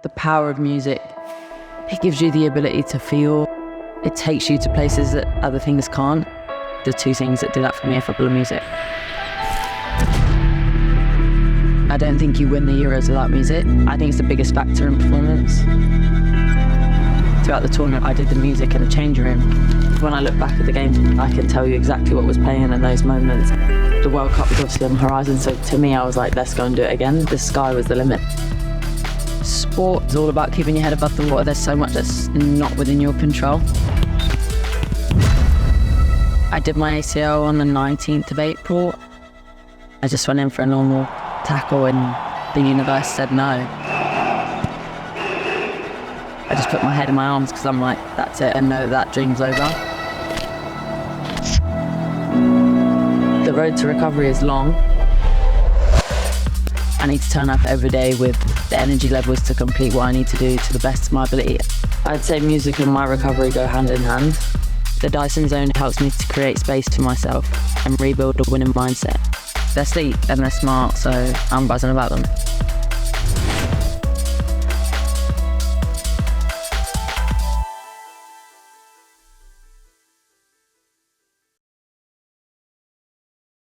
The power of music. It gives you the ability to feel. It takes you to places that other things can't. The two things that do that for me are football and music. I don't think you win the Euros without music. I think it's the biggest factor in performance. Throughout the tournament, I did the music in the changing room. When I look back at the game, I can tell you exactly what was playing in those moments. The World Cup was obviously on the horizon, so to me, I was like, let's go and do it again. The sky was the limit. Sport is all about keeping your head above the water. There's so much that's not within your control. I did my ACL on the 19th of April. I just went in for a normal tackle and the universe said no. I just put my head in my arms because I'm like, that's it, and know that dream's over. The road to recovery is long. I need to turn up every day with the energy levels to complete what I need to do to the best of my ability. I'd say music and my recovery go hand in hand. The Dyson Zone helps me to create space for myself and rebuild a winning mindset. They're sleek and they're smart, so I'm buzzing about them.